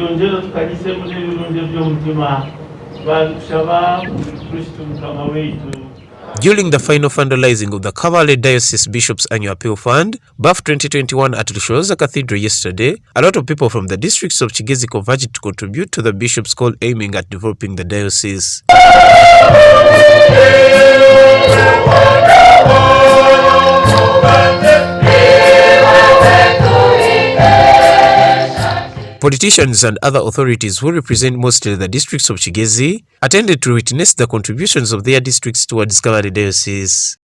During the final fundraising of the Kabale Diocese Bishop's Annual Appeal Fund, Baaf 2021 at Lushoza Cathedral yesterday, a lot of people from the districts of Kigezi converged to contribute to the bishop's call aiming at developing the diocese. Politicians and other authorities who represent mostly the districts of Kigezi attended to witness the contributions of their districts towards Kabale Diocese.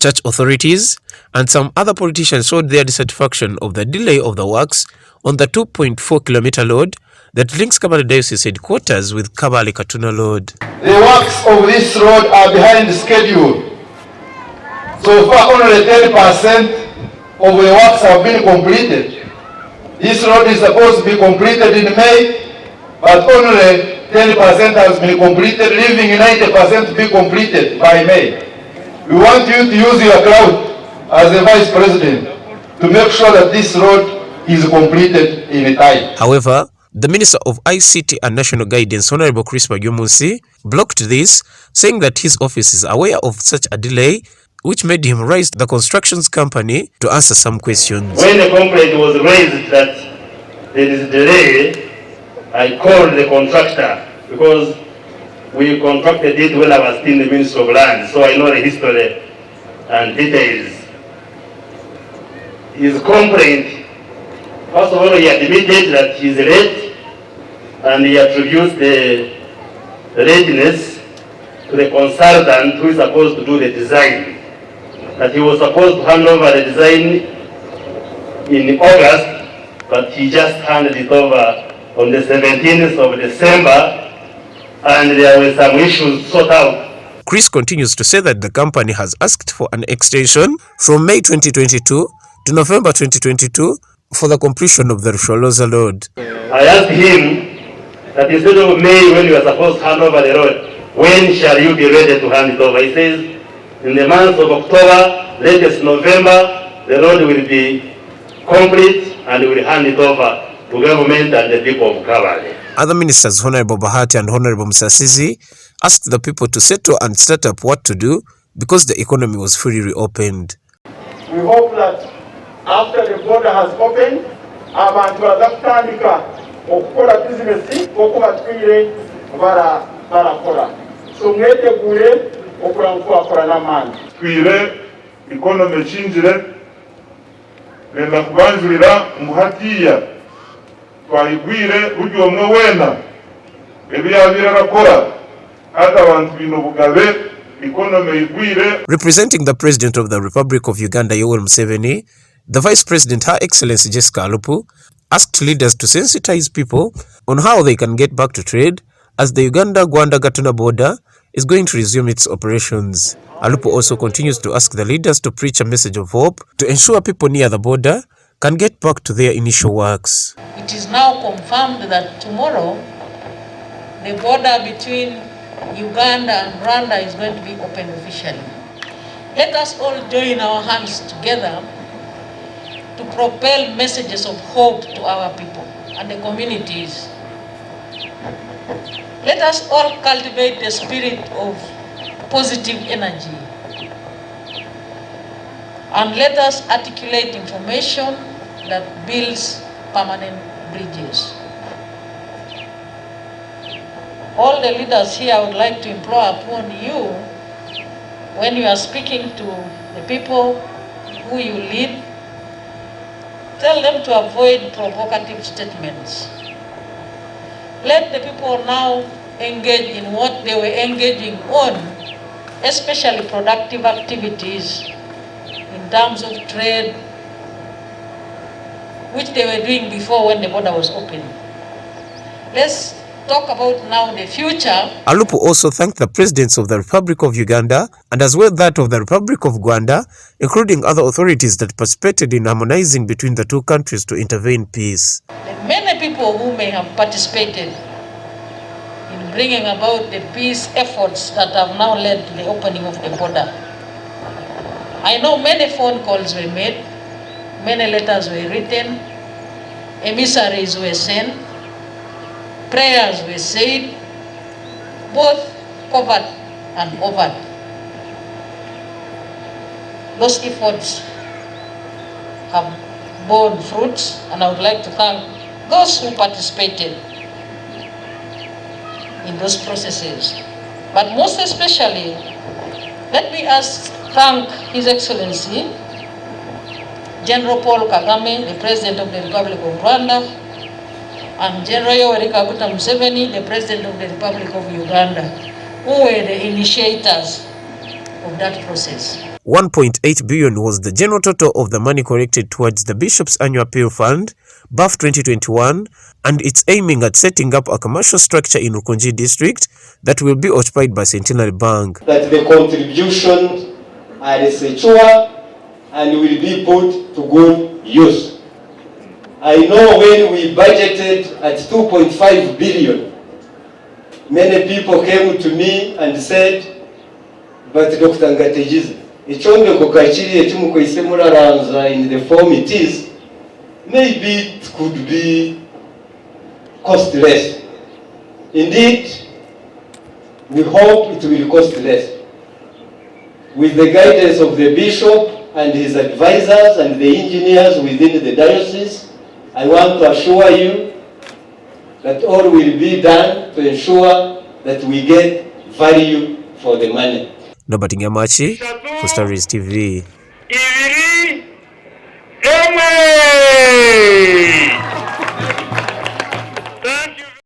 Church authorities and some other politicians showed their dissatisfaction of the delay of the works on the 2.4-kilometer road that links Kabale Diocese headquarters with Kabale Katuna Road. The works of this road are behind schedule. So far, only 10% of the works have been completed. This road is supposed to be completed in May, but only 10% has been completed, leaving 90% to be completed by May. We want you to use your clout as the Vice President to make sure that this road is completed in time. However, the Minister of ICT and National Guidance, Honorable Chris Magyomunsi, blocked this, saying that his office is aware of such a delay, which made him raise the constructions company to answer some questions. When the complaint was raised that there is a delay, I called the contractor because we contracted it when I was still in the Ministry of Land, so I know the history and details. His complaint, first of all, he admitted that he is late, and he attributes the lateness to the consultant who is supposed to do the design. That he was supposed to hand over the design in August, but he just handed it over on the 17th of December, and there were some issues sorted out. Chris continues to say that the company has asked for an extension from May 2022 to November 2022 for the completion of the Rusholoza Road. I asked him that instead of May, when you are supposed to hand over the road, when shall you be ready to hand it over? He says, in the month of October, latest November, the road will be complete and we will hand it over to government and the people of Kabale. Other ministers, Honorable Bahati and Honorable Musasizi, asked the people to settle and start up what to do because the economy was fully reopened. We hope that after the border has opened, abantu bazakutandika okukola business okuba twire barakora. So mwetegure okulamukwakora n'amaani. Twire economy kinjire nenda kubanjulira muhatiya twayigwire buryo omwe wena ebyabira arakora hata abantu bino bugabe economy igwire. Representing the President of the Republic of Uganda, Yoweri Museveni, the Vice President, Her Excellency Jessica Alupu, asked leaders to sensitize people on how they can get back to trade as the Uganda-Rwanda-Gatuna border is going to resume its operations. Alupu also continues to ask the leaders to preach a message of hope to ensure people near the border can get back to their initial works. It is now confirmed that tomorrow the border between Uganda and Rwanda is going to be open officially. Let us all join our hands together to propel messages of hope to our people and the communities. Let us all cultivate the spirit of positive energy. And let us articulate information that builds permanent bridges. All the leaders here, I would like to implore upon you, when you are speaking to the people who you lead, tell them to avoid provocative statements. Let the people now engage in what they were engaging on, especially productive activities in terms of trade, which they were doing before when the border was open. Let's talk about now the future. Alupu also thanked the presidents of the Republic of Uganda and as well that of the Republic of Rwanda, including other authorities that participated in harmonizing between the two countries to intervene peace. The many people who may have participated in bringing about the peace efforts that have now led to the opening of the border. I know many phone calls were made, many letters were written, emissaries were sent, prayers were said, both covert and overt. Those efforts have borne fruits, and I would like to thank those who participated in those processes. But most especially, let me thank His Excellency, General Paul Kagame, the President of the Republic of Rwanda, and General Yoweri Kaguta Museveni, the President of the Republic of Uganda, who were the initiators of that process. 1.8 billion was the general total of the money collected towards the Bishop's Annual Appeal Fund, Baaf 2021, and it's aiming at setting up a commercial structure in Rukungiri District that will be occupied by Centenary Bank. That the contributions are secure and will be put to good use. I know when we budgeted at 2.5 billion, many people came to me and said, but Dr. Ngatejiza, ichombeko kachiri ekimu kwise muraranza in the form it is, maybe it could be costless. Indeed, we hope it will cost less. With the guidance of the Bishop and his advisors and the engineers within the diocese, I want to assure you that all will be done to ensure that we get value for the money. Nobati Nyamachi for Stories TV.